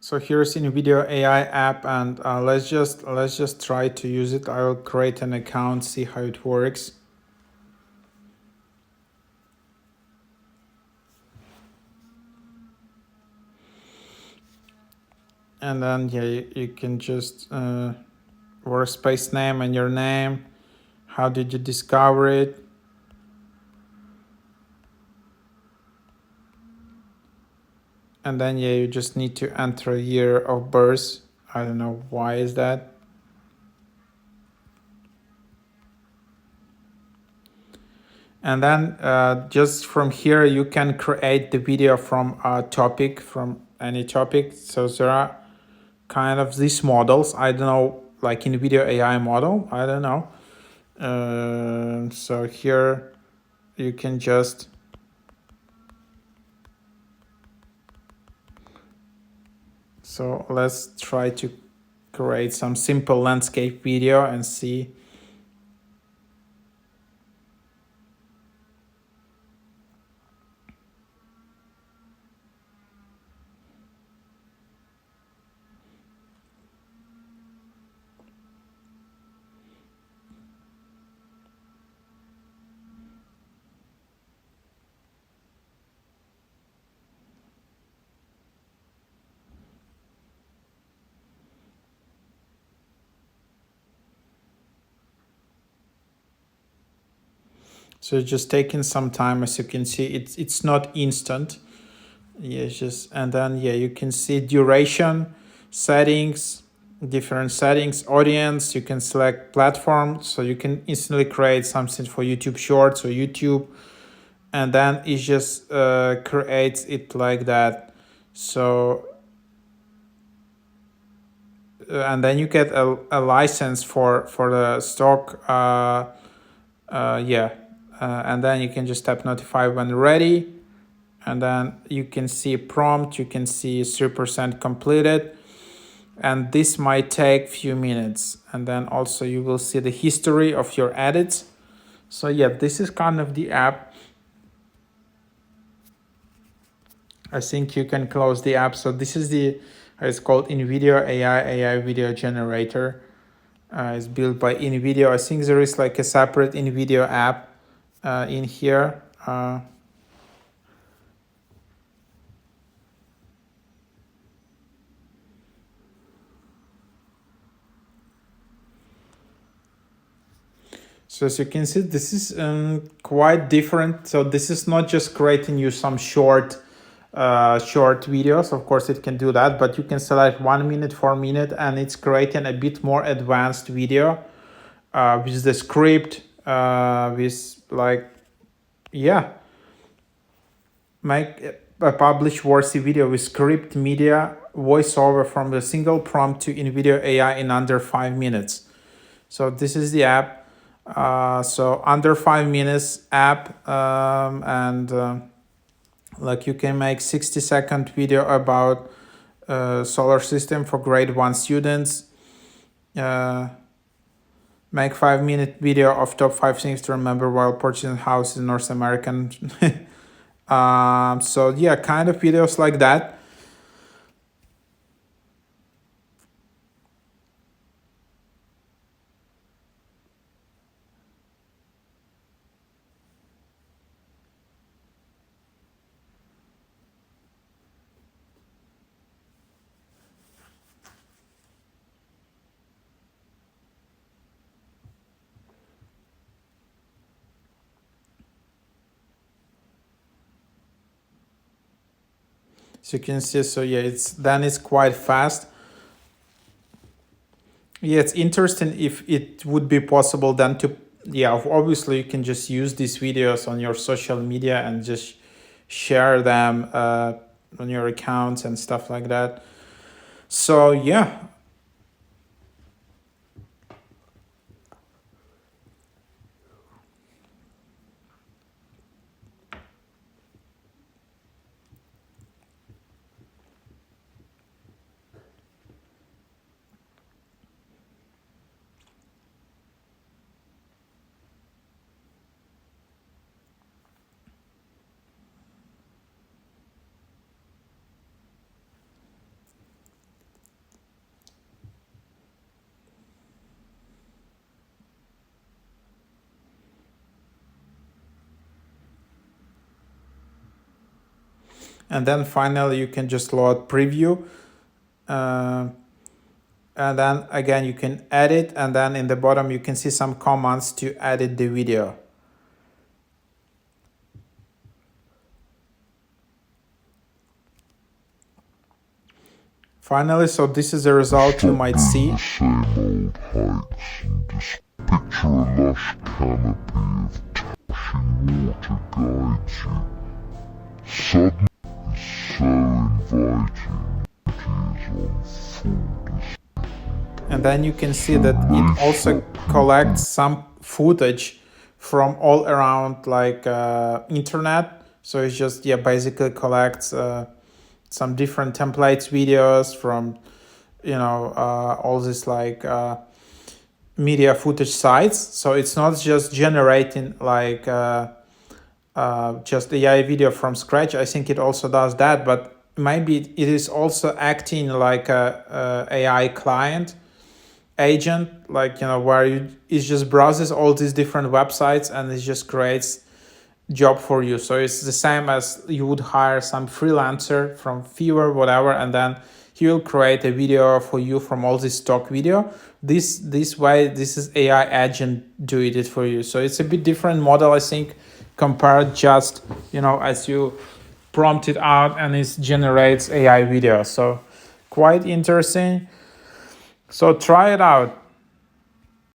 So here's invideo AI app, and let's just try to use it. I will create an account, see how it works. And then yeah, you can just workspace name and your name. How did you discover it? And then yeah, you just need to enter a year of birth. I don't know why is that. And then just from here, you can create the video from a topic, from any topic. So there are kind of these models. I don't know, like NVIDIA AI model. I don't know. So here you can just so let's try to create some simple landscape video and see. So it's just taking some time. As you can see, it's not instant. Yeah, it's just, and then yeah, you can see duration, settings, different settings, audience. You can select platform, so you can instantly create something for YouTube Shorts or YouTube, and then it just creates it like that. So and then you get a license for the stock. And then you can just tap notify when ready, and then you can see prompt. You can see 3% completed, and this might take few minutes. And then also you will see the history of your edits. So yeah, this is kind of the app. I think you can close the app. So this is the it's called NVIDIA AI video generator. It's built by NVIDIA. I think there is like a separate NVIDIA app in here. So as you can see, this is quite different. So this is not just creating you some short videos. Of course, it can do that, but you can select 1 minute, 4 minute, and it's creating a bit more advanced video with the script, with like, yeah, make a publish worthy video with script, media, voiceover from the single prompt to NVIDIA AI in under 5 minutes. So this is the app. So under 5 minutes app, and like you can make 60-second video about solar system for grade 1 students, make 5-minute video of top 5 things to remember while purchasing a house in North American. So yeah, kind of videos like that. So you can see, so yeah, it's quite fast. Yeah, it's interesting if it would be possible then to, yeah, obviously you can just use these videos on your social media and just share them on your accounts and stuff like that. So yeah. And then finally you can just load preview, and then again you can edit, and then in the bottom you can see some commands to edit the video. Finally, so this is the result you might see. The same old hikes and just picture a lush canopy of tashing water guides you. Suddenly it's so inviting, it is on full display. And then you can see that it also collects some footage from all around, like internet. So it's just basically collects some different templates videos from all these like media footage sites. So it's not just generating like just AI video from scratch. I think it also does that, but maybe it is also acting like a AI client agent, like where it just browses all these different websites and it just creates job for you. So it's the same as you would hire some freelancer from Fiverr, whatever, and then he will create a video for you from all this stock video. This way, this is AI agent doing it for you. So it's a bit different model, I think, compared just as you prompt it out and it generates AI video. So quite interesting. So try it out.